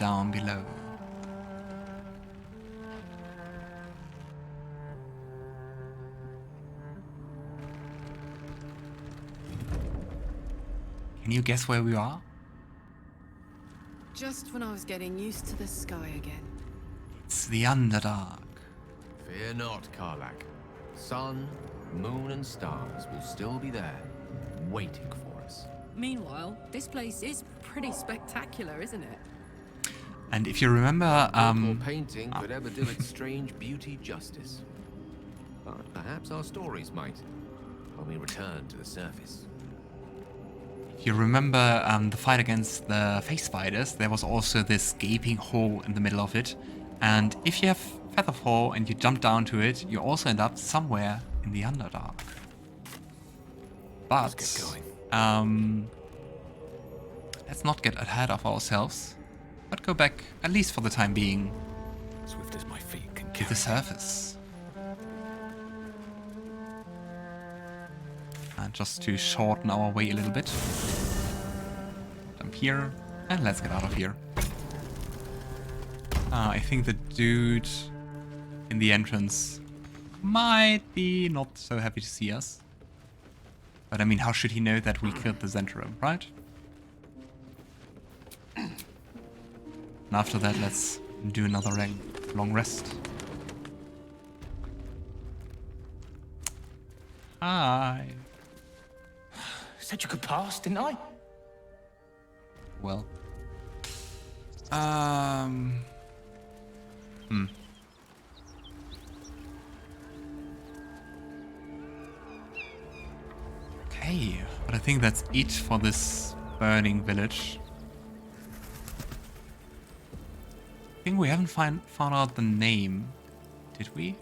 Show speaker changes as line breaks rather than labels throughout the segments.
down below. Can you guess where we are?
Just when I was getting used to the sky again.
It's the Underdark.
Fear not, Karlach. Sun, moon, and stars will still be there, waiting for us.
Meanwhile, this place is pretty spectacular, isn't it?
And if you remember,
No painting could ever do its strange beauty justice. But perhaps our stories might, when we return to the surface.
if you remember the fight against the face spiders, there was also this gaping hole in the middle of it. And if you have Featherfall and you jump down to it, you also end up somewhere in the Underdark. But
Let's get going.
Let's not get ahead of ourselves, but go back, at least for the time being,
Swift as my feet can
to
carry
the surface. And just to shorten our way a little bit. Jump here, and let's get out of here. I think the dude in the entrance might be not so happy to see us. But I mean, how should he know that we killed the Zentrum, right? And after that, let's do another long rest. Hi.
Said you could pass, didn't I?
Well. Okay, but I think that's it for this burning village. I think we haven't found out the name, did we?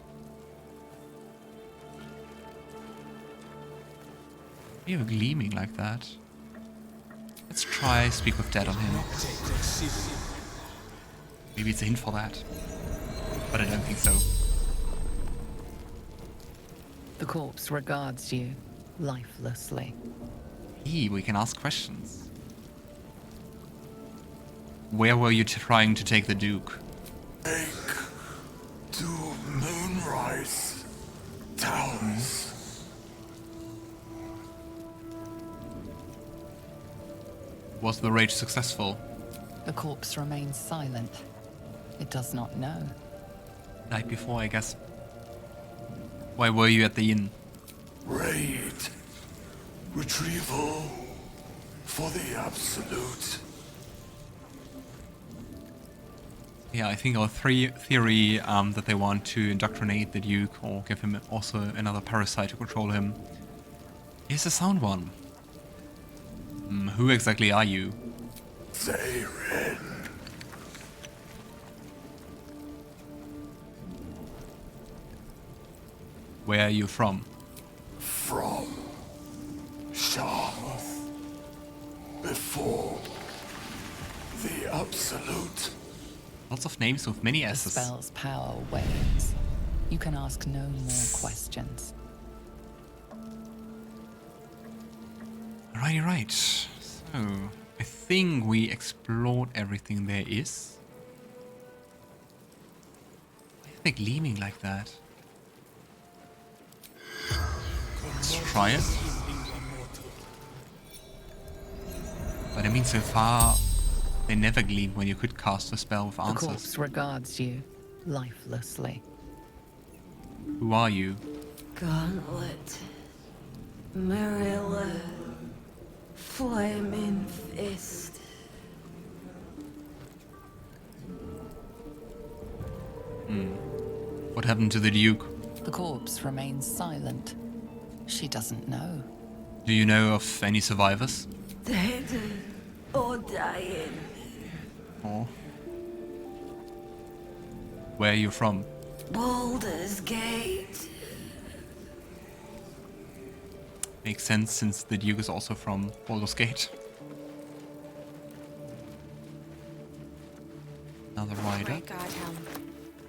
You're gleaming like that. Let's try speak with Dead on him. Maybe it's a hint for that, but I don't think so.
The corpse regards you lifelessly.
We can ask questions. Where were you trying to take the Duke?
Take to Moonrise Towers.
Was the raid successful?
The corpse remains silent. It does not know.
Night before, I guess. Why were you at the inn?
Raid. Retrieval for the Absolute.
Yeah, I think our theory that they want to indoctrinate the Duke or give him also another parasite to control him is a sound one. Who exactly are you?
Zarin.
Where are you from?
From Sharth. Before the Absolute.
Lots of names with many
The
S's.
spell's power wanes. You can ask no more questions.
Right. So, I think we explored everything there is. Why are they gleaming like that? Let's try it. But I mean, so far, they never gleam when you could cast a spell with
The
answers.
corpse regards you lifelessly.
Who are you?
Gauntlet. Marilla. Flaming Fist.
What happened to the Duke?
The corpse remains silent. She doesn't know.
Do you know of any survivors?
Dead or dying.
Or where are you from?
Baldur's Gate.
Makes sense since the Duke is also from Baldur's Gate. Another rider.
Great God, Helm.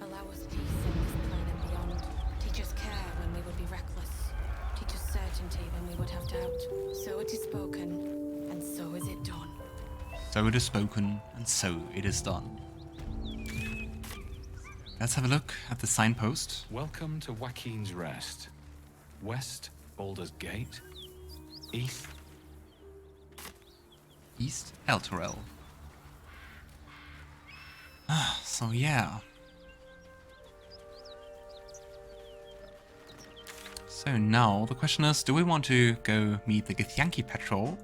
Allow us peace in this plane and beyond. Teach us care when we would be reckless. Teach us certainty when we would have doubt. So it is spoken, and so is it done.
So it is spoken, and so it is done. Let's have a look at the signpost.
Welcome to Joaquin's Rest. West, Baldur's Gate. East,
East Elturel. So yeah. So now the question is, do we want to go meet the Githyanki patrol,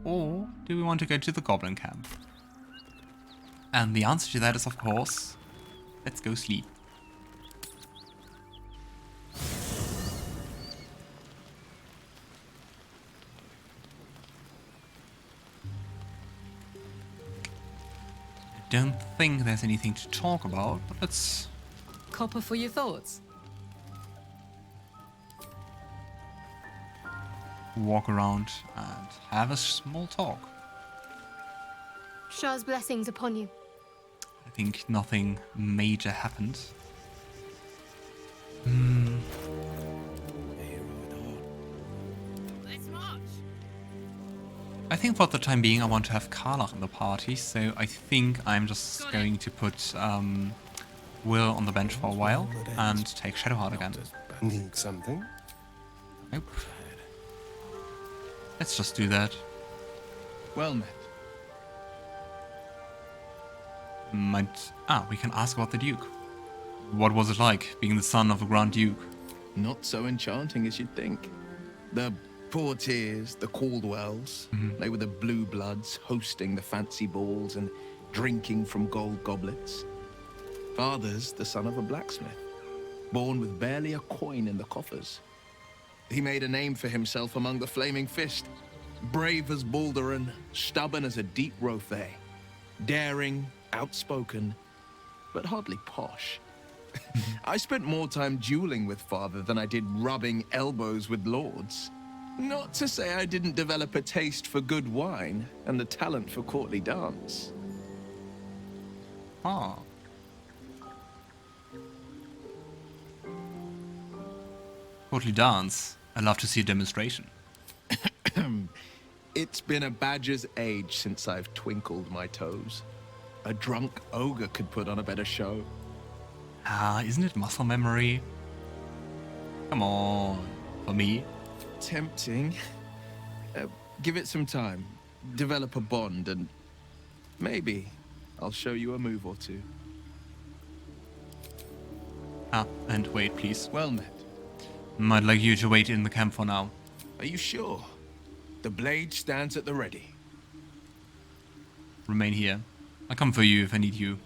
or do we want to go to the goblin camp? And the answer to that is, of course, let's go sleep. I don't think there's anything to talk about, but let's
Copper for your thoughts.
walk around and have a small talk.
Shah's blessings upon you.
I think nothing major happened.
Let's march.
I think for the time being I want to have Karlach in the party, so I think I'm just going to put Wyll on the bench for a while and take Shadowheart again.
Need something?
Nope. Let's just do that.
Well met.
We can ask about the Duke. What was it like, being the son of a Grand Duke?
Not so enchanting as you'd think. The Portiers, the Caldwells, they were the blue bloods hosting the fancy balls and drinking from gold goblets. Father's the son of a blacksmith, born with barely a coin in the coffers. He made a name for himself among the Flaming Fist, brave as Baldur and stubborn as a deep Rothay, daring, outspoken, but hardly posh. I spent more time dueling with father than I did rubbing elbows with lords. Not to say I didn't develop a taste for good wine and the talent for courtly dance.
Ah. Courtly dance. I'd love to see a demonstration.
It's been a badger's age since I've twinkled my toes. A drunk ogre could put on a better show.
Isn't it muscle memory? Come on, for me.
Tempting. Give it some time. Develop a bond and maybe I'll show you a move or two.
And wait, please.
Well met.
I'd like you to wait in the camp for now.
Are you sure? The blade stands at the ready.
Remain here. I'll come for you if I need you.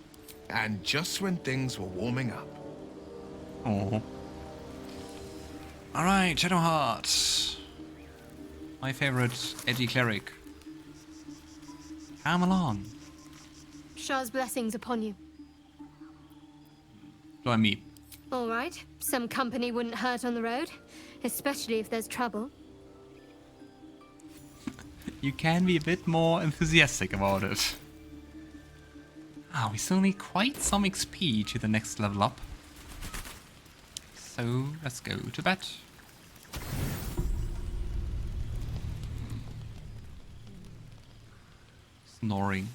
And just when things were warming up.
Oh. Alright, Shadowheart. My favorite edgy cleric. Come along.
Shah's blessings upon you.
Join me.
All right. Some company wouldn't hurt on the road, especially if there's trouble.
You can be a bit more enthusiastic about it. We still need quite some XP to the next level up. So let's go to bed. Snoring.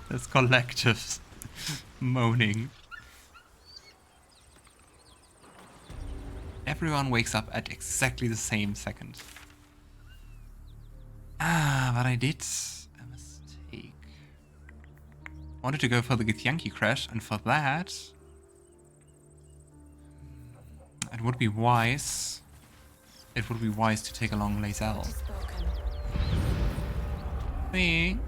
There's collectives moaning. Everyone wakes up at exactly the same second. But I did a mistake. I wanted to go for the Githyanki crash, and for that it would be wise to take along Lae'zel.
Spoken.
Think.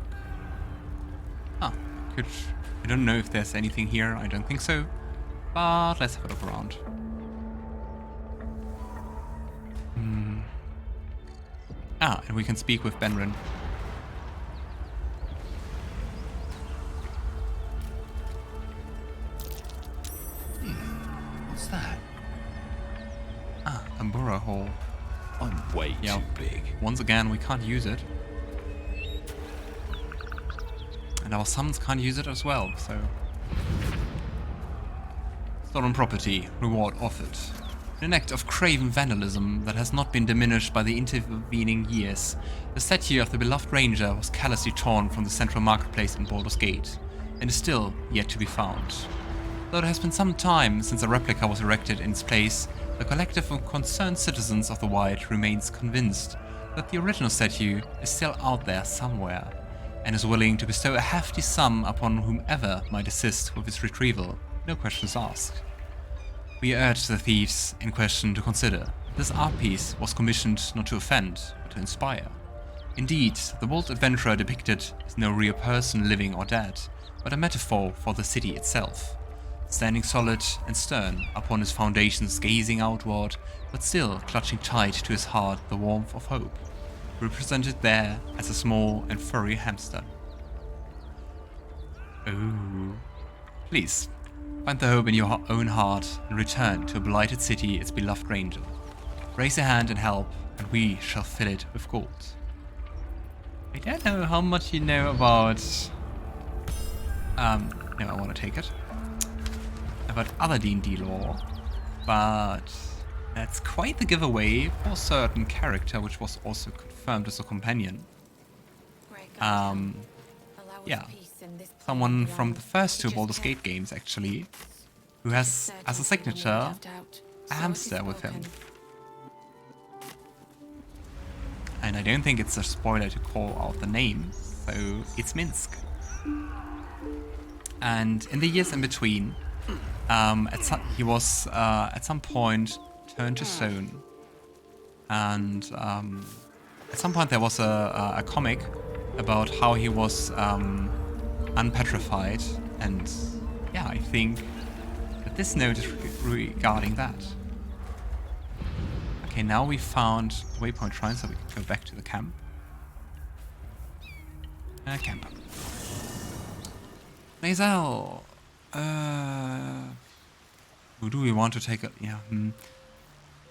I don't know if there's anything here. I don't think so. But let's have a look around. And we can speak with Benrin.
What's that?
A burrow hole.
I'm way
Yeah.
too big.
Once again, we can't use it. And our summons can't use it as well, so... Stolen property. Reward offered. In an act of craven vandalism that has not been diminished by the intervening years, the statue of the beloved ranger was callously torn from the central marketplace in Baldur's Gate, and is still yet to be found. Though it has been some time since a replica was erected in its place, the collective of concerned citizens of the Wild remains convinced that the original statue is still out there somewhere, and is willing to bestow a hefty sum upon whomever might assist with its retrieval, no questions asked. We urge the thieves in question to consider this art piece was commissioned not to offend, but to inspire. Indeed, the bold adventurer depicted is no real person living or dead, but a metaphor for the city itself. Standing solid and stern upon his foundations, gazing outward, but still clutching tight to his heart the warmth of hope, represented there as a small and furry hamster. Oh. Please, find the hope in your own heart and return to a blighted city, its beloved ranger. Raise a hand and help, and we shall fill it with gold. I don't know how much you know about... no, I want to take it. About other D&D lore, but that's quite the giveaway for a certain character, which was also confirmed as a companion. Yeah, someone from the first two Baldur's Gate games, actually, who has, as a signature, a hamster with him. And I don't think it's a spoiler to call out the name, so it's Minsc. And in the years in between, he was at some point turned to stone, and at some point there was a comic about how he was unpetrified, and yeah, I think that this note is regarding that. Okay, now we found the waypoint shrine, so we can go back to the camp. Camp. Lae'zel! Who do we want to take it? Yeah,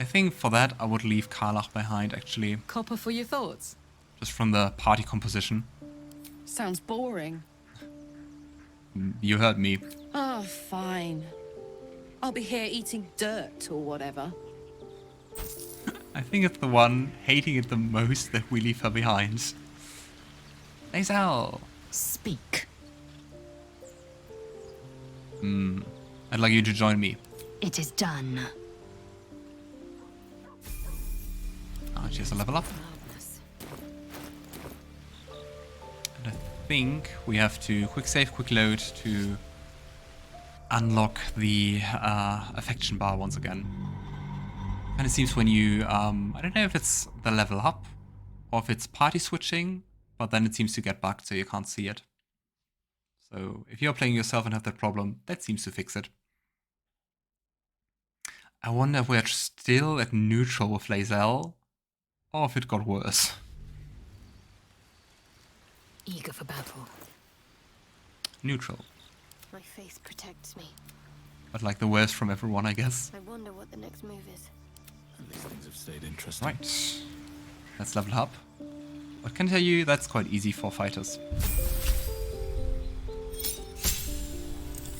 I think for that I would leave Karlach behind, actually.
Copper for your thoughts?
Just from the party composition.
Sounds boring.
You heard me.
Oh, fine. I'll be here eating dirt or whatever.
I think it's the one hating it the most that we leave her behind. Lae'zel!
Speak.
I'd like you to join me.
It is done.
She has a level up. And I think we have to quick save, quick load to unlock the affection bar once again. And it seems when you, I don't know if it's the level up or if it's party switching, but then it seems to get bugged so you can't see it. So if you're playing yourself and have that problem, that seems to fix it. I wonder if we're still at neutral with Lae'zel, or if it got worse.
Eager for battle.
Neutral.
My faith protects me.
But like the worst from everyone, I guess.
I wonder what the next move is.
These things have stayed interesting.
Right. Let's level up. I can tell you that's quite easy for fighters.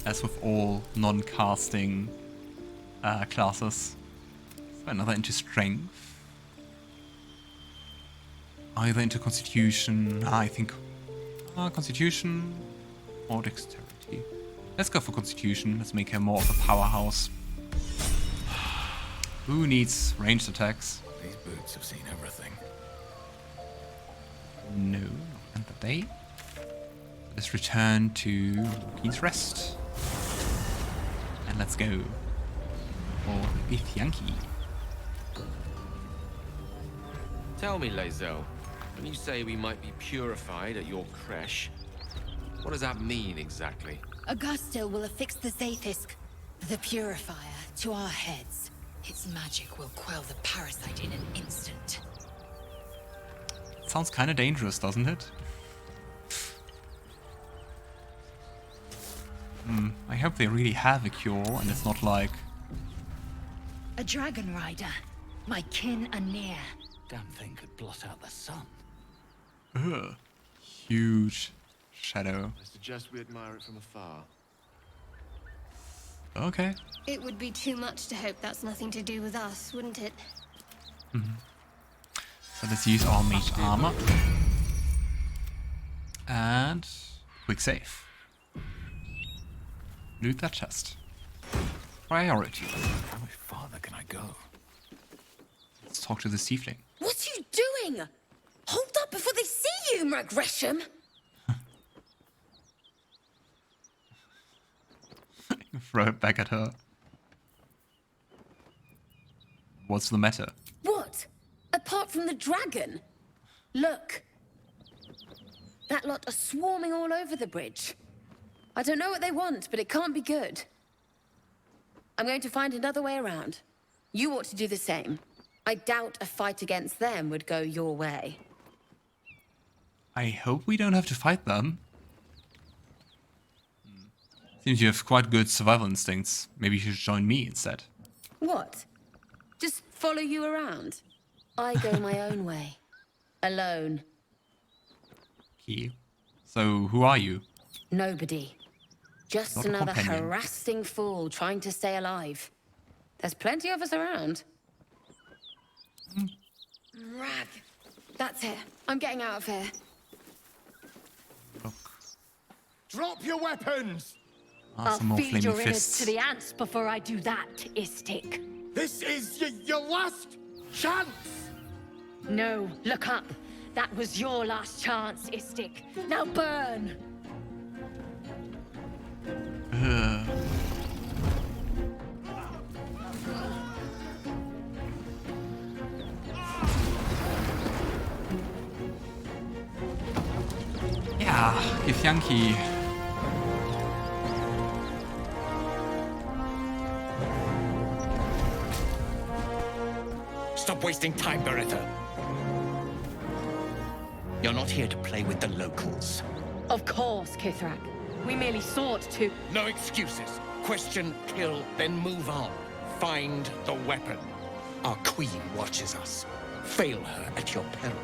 As with all non-casting classes. So another into strength. Either into constitution. I think constitution or dexterity. Let's go for constitution. Let's make her more of a powerhouse. Who needs ranged attacks?
These boots have seen everything.
No, not the day. Let's return to Keen's Rest. And let's go for Githyanki.
Tell me, Lae'zel, when you say we might be purified at your creche, what does that mean exactly?
Augustil will affix the Zaithisk, the purifier, to our heads. Its magic will quell the parasite in an instant.
Sounds kind of dangerous, doesn't it? I hope they really have a cure and it's not like...
A dragon rider. My kin are near.
Damn thing could blot out the sun.
Ugh. Huge shadow.
I suggest we admire it from afar.
Okay.
It would be too much to hope that's nothing to do with us, wouldn't it?
So let's use our mage armor. And quick save. Loot that chest. Priority.
How much farther can I go?
Let's talk to the tiefling.
What are you doing? Hold up before they see you, Gresham.
Throw it back at her. What's the matter?
What? Apart from the dragon? Look. That lot are swarming all over the bridge. I don't know what they want, but it can't be good. I'm going to find another way around. You ought to do the same. I doubt a fight against them would go your way.
I hope we don't have to fight them. Seems you have quite good survival instincts. Maybe you should join me instead.
What? Just follow you around? I go my own way. Alone.
Okay. So, who are you?
Nobody. Just
Not a
another
companion.
harassing fool trying to stay alive. There's plenty of us around. Rag. That's it. I'm getting out of here.
Look.
Drop your weapons!
Ah, some more
feed your
flaming
innards
fists.
to the ants before I do that, Istik.
This is your last chance!
No, look up. That was your last chance, Istik. Now burn!
Yeah, Githyanki.
Stop wasting time, Beretta. You're not here to play with the locals.
Of course, Kithrak. We merely sought to...
No excuses. Question, kill, then move on. Find the weapon. Our queen watches us. Fail her at your peril.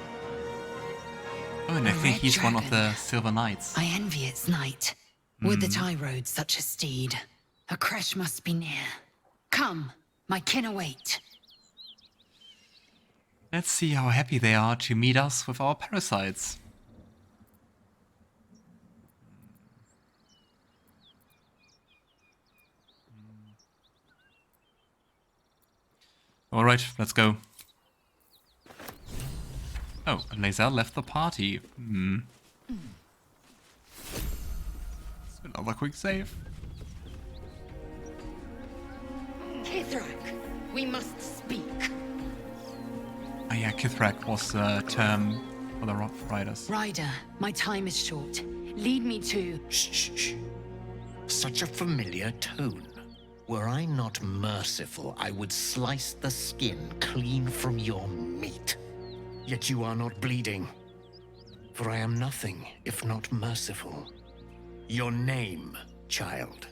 Oh, and I
A
think
red
he's one of
dragon.
the Silver Knights.
I envy its knight. Would that I rode such a steed. A crash must be near. Come, my kin await.
Let's see how happy they are to meet us with our parasites. Alright, let's go. Oh, and Lae'zel left the party. Another quick save.
Kithrak, we must speak.
Ah yeah, Kithrak was the term for the Rock Riders.
Ryder, my time is short. Lead me to...
Shh. Such a familiar tone. Were I not merciful, I would slice the skin clean from your meat. Yet you are not bleeding. For I am nothing if not merciful. Your name, child.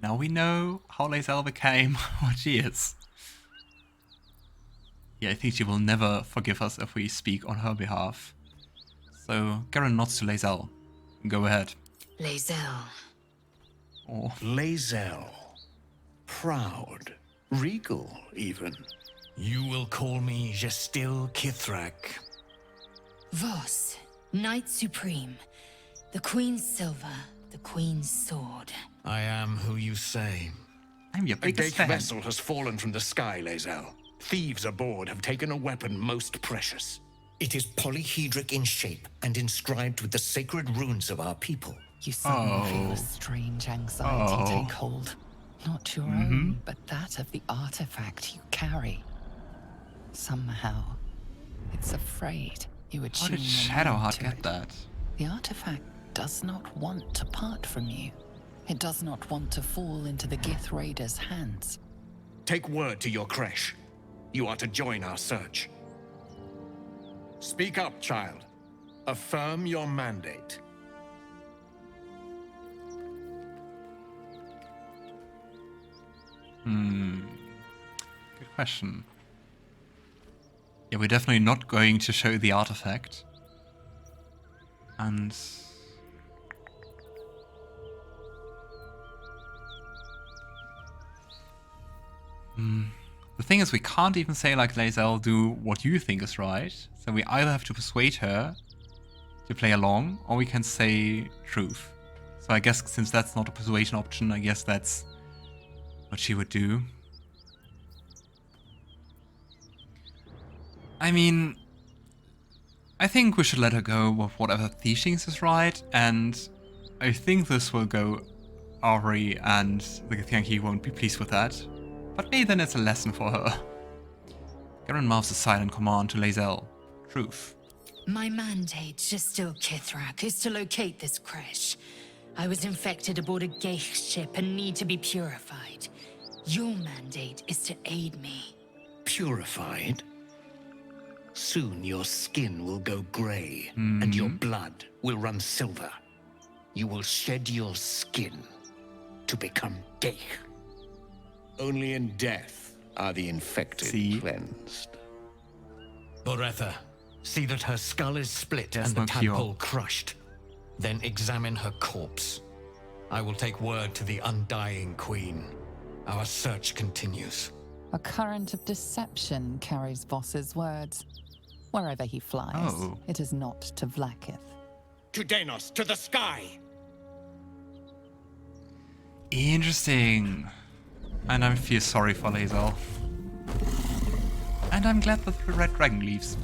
Now we know how Lae'zel became what she is. Yeah, I think she will never forgive us if we speak on her behalf. So, Garon nods to Lae'zel. Go ahead.
Lae'zel.
Oh.
Lae'zel. Proud. Regal, even. You will call me Gestil Kithrak.
Voss, Knight Supreme. The Queen's silver, the Queen's sword.
I am who you say.
I'm your
A
biggest
gate
fan.
vessel has fallen from the sky, Lae'zel. Thieves aboard have taken a weapon most precious. It is polyhedric in shape and inscribed with the sacred runes of our people.
You suddenly feel a strange anxiety take hold. Not your own, but that of the artifact you carry. Somehow, it's afraid you would
How did
tune your mind
Shadowheart
to
get
it.
that?
The artifact does not want to part from you. It does not want to fall into the Gith Raiders' hands.
Take word to your creche. You are to join our search. Speak up, child. Affirm your mandate.
Good question. Yeah, we're definitely not going to show the artifact. And... The thing is, we can't even say like, Lae'zel, do what you think is right. So we either have to persuade her to play along, or we can say truth. So I guess since that's not a persuasion option, I guess that's what she would do. I mean, I think we should let her go with whatever she thinks is right, and I think this will go Ari, and the Githyanki won't be pleased with that. But maybe then it's a lesson for her. Garon mouths a silent command to Lae'zel. Truth.
My mandate, Justil Kithrak, is to locate this crash. I was infected aboard a Geich ship and need to be purified. Your mandate is to aid me.
Purified? Soon your skin will go grey, and your blood will run silver. You will shed your skin to become Geich. Only in death are the infected cleansed. Boretha, see that her skull is split and the tadpole crushed. Then examine her corpse. I will take word to the Undying Queen. Our search continues.
A current of deception carries Voss's words. Wherever he flies, it is not to Vlaakith.
To Denos, to the sky!
Interesting. And I feel sorry for Lae'zel. And I'm glad that the Red Dragon leaves.